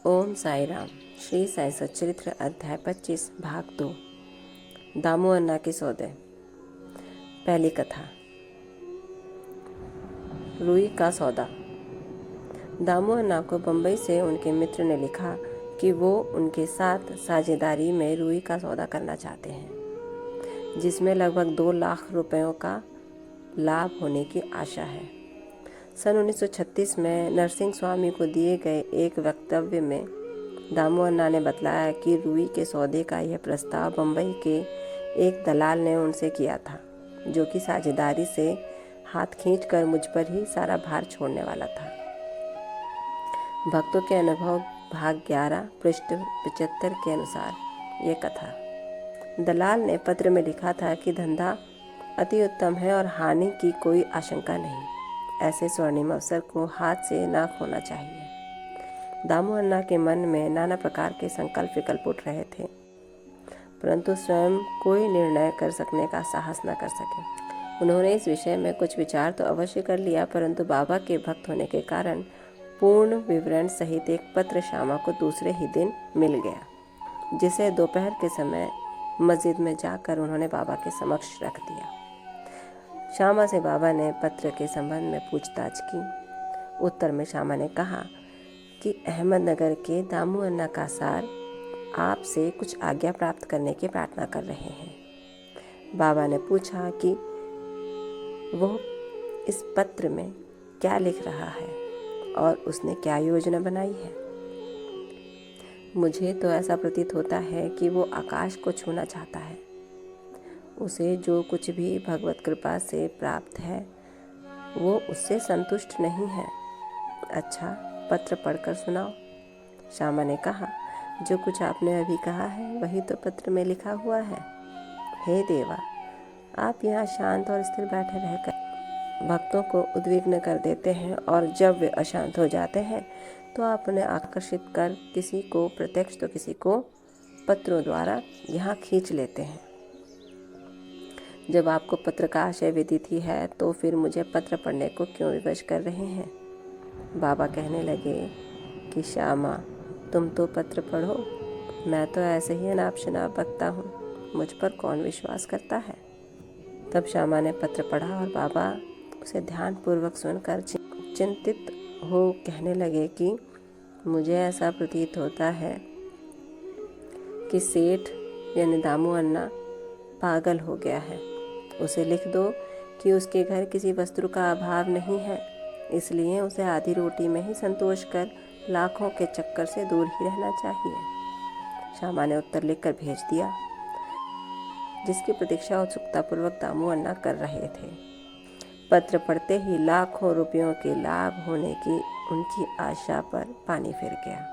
ओम साई राम। श्री साई सच्चरित्र अध्याय 25 भाग 2। दामू अन्ना के सौदे। पहली कथा। रुई का सौदा। दामू अन्ना को बम्बई से उनके मित्र ने लिखा कि वो उनके साथ साझेदारी में रुई का सौदा करना चाहते हैं, जिसमें लगभग 2 लाख रुपयों का लाभ होने की आशा है। सन 1936 में नरसिंह स्वामी को दिए गए एक वक्तव्य में दामू अन्ना ने बतलाया कि रुई के सौदे का यह प्रस्ताव बम्बई के एक दलाल ने उनसे किया था, जो कि साझेदारी से हाथ खींचकर मुझ पर ही सारा भार छोड़ने वाला था। भक्तों के अनुभव भाग 11 पृष्ठ 75 के अनुसार ये कथा। दलाल ने पत्र में लिखा था कि धंधा अति उत्तम है और हानि की कोई आशंका नहीं। ऐसे स्वर्णिम अवसर को हाथ से ना खोना चाहिए। दामू अन्ना के मन में नाना प्रकार के संकल्प विकल्प उठ रहे थे, परंतु स्वयं कोई निर्णय कर सकने का साहस न कर सके। उन्होंने इस विषय में कुछ विचार तो अवश्य कर लिया, परंतु बाबा के भक्त होने के कारण पूर्ण विवरण सहित एक पत्र श्यामा को दूसरे ही दिन मिल गया, जिसे दोपहर के समय मस्जिद में जाकर उन्होंने बाबा के समक्ष रख दिया। श्यामा से बाबा ने पत्र के संबंध में पूछताछ की। उत्तर में श्यामा ने कहा कि अहमदनगर के दामू अन्ना का सार आपसे कुछ आज्ञा प्राप्त करने की प्रार्थना कर रहे हैं। बाबा ने पूछा कि वो इस पत्र में क्या लिख रहा है और उसने क्या योजना बनाई है। मुझे तो ऐसा प्रतीत होता है कि वो आकाश को छूना चाहता है। उसे जो कुछ भी भगवत कृपा से प्राप्त है वो उससे संतुष्ट नहीं है। अच्छा, पत्र पढ़कर सुनाओ। श्यामा ने कहा, जो कुछ आपने अभी कहा है वही तो पत्र में लिखा हुआ है। हे देवा, आप यहाँ शांत और स्थिर बैठे रहकर भक्तों को उद्विग्न कर देते हैं, और जब वे अशांत हो जाते हैं तो आप उन्हें आकर्षित कर किसी को प्रत्यक्ष तो किसी को पत्रों द्वारा यहाँ खींच लेते हैं। जब आपको पत्र का आशय विदित ही है तो फिर मुझे पत्र पढ़ने को क्यों विवश कर रहे हैं। बाबा कहने लगे कि श्यामा, तुम तो पत्र पढ़ो, मैं तो ऐसे ही अनाप शनाप बकता हूँ, मुझ पर कौन विश्वास करता है। तब श्यामा ने पत्र पढ़ा और बाबा उसे ध्यानपूर्वक सुनकर चिंतित हो कहने लगे कि मुझे ऐसा प्रतीत होता है कि सेठ यानी दामू अन्ना पागल हो गया है। उसे लिख दो कि उसके घर किसी वस्तु का अभाव नहीं है, इसलिए उसे आधी रोटी में ही संतोष कर लाखों के चक्कर से दूर ही रहना चाहिए। श्यामा ने उत्तर लिखकर भेज दिया, जिसकी प्रतीक्षा उत्सुकतापूर्वक दामू अन्ना कर रहे थे। पत्र पढ़ते ही लाखों रुपयों के लाभ होने की उनकी आशा पर पानी फिर गया।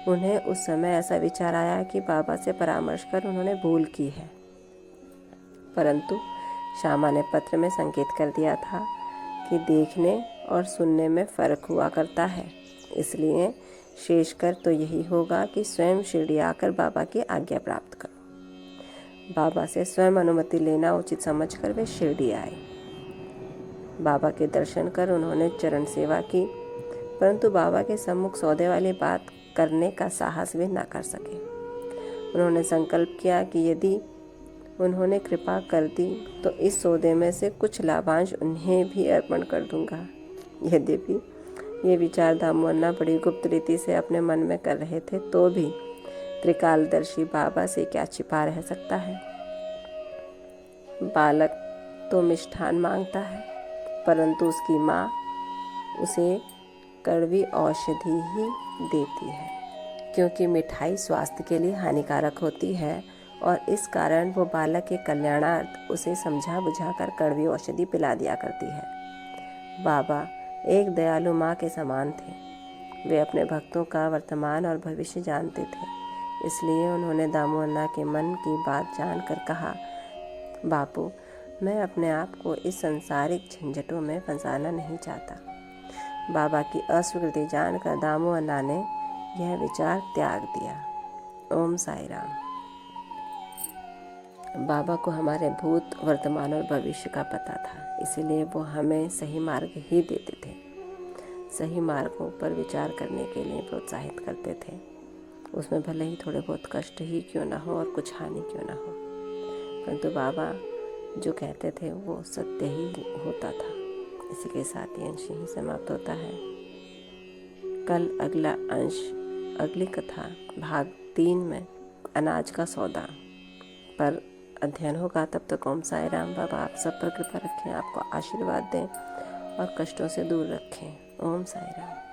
उन्हें उस समय ऐसा विचार आया कि बाबा से परामर्श कर उन्होंने भूल की है, परंतु श्यामा ने पत्र में संकेत कर दिया था कि देखने और सुनने में फर्क हुआ करता है, इसलिए शेषकर तो यही होगा कि स्वयं शिरडी आकर बाबा की आज्ञा प्राप्त करो। बाबा से स्वयं अनुमति लेना उचित समझकर वे शिरडी आए। बाबा के दर्शन कर उन्होंने चरण सेवा की, परंतु बाबा के सम्मुख सौदे वाली बात करने का साहस वे न कर सके। उन्होंने संकल्प किया कि यदि उन्होंने कृपा कर दी तो इस सौदे में से कुछ लाभांश उन्हें भी अर्पण कर दूंगा। यद्यपि ये विचार दामू अन्ना बड़ी गुप्त रीति से अपने मन में कर रहे थे, तो भी त्रिकालदर्शी बाबा से क्या छिपा रह सकता है। बालक तो मिष्ठान मांगता है, परंतु उसकी माँ उसे कड़वी औषधि ही देती है, क्योंकि मिठाई स्वास्थ्य के लिए हानिकारक होती है, और इस कारण वो बालक के कल्याणार्थ उसे समझा बुझाकर कड़वी औषधि पिला दिया करती है। बाबा एक दयालु माँ के समान थे। वे अपने भक्तों का वर्तमान और भविष्य जानते थे, इसलिए उन्होंने दामू अन्ना के मन की बात जानकर कहा, बापू, मैं अपने आप को इस सांसारिक झंझटों में फंसाना नहीं चाहता। बाबा की अस्वीकृति जानकर दामू अन्ना ने यह विचार त्याग दिया। ओम साई राम। बाबा को हमारे भूत, वर्तमान और भविष्य का पता था, इसीलिए वो हमें सही मार्ग ही देते थे। सही मार्गों पर विचार करने के लिए प्रोत्साहित करते थे। उसमें भले ही थोड़े बहुत कष्ट ही क्यों ना हो और कुछ हानि क्यों ना हो, परंतु बाबा जो कहते थे वो सत्य ही होता था। इसी के साथ ये अंश ही समाप्त होता है। कल अगला अंश, अगली कथा भाग 3 में अनाज का सौदा पर अध्ययन होगा। तब तक ओम साई राम। बाबा आप सब पर कृपा रखें, आपको आशीर्वाद दें और कष्टों से दूर रखें। ओम साई राम।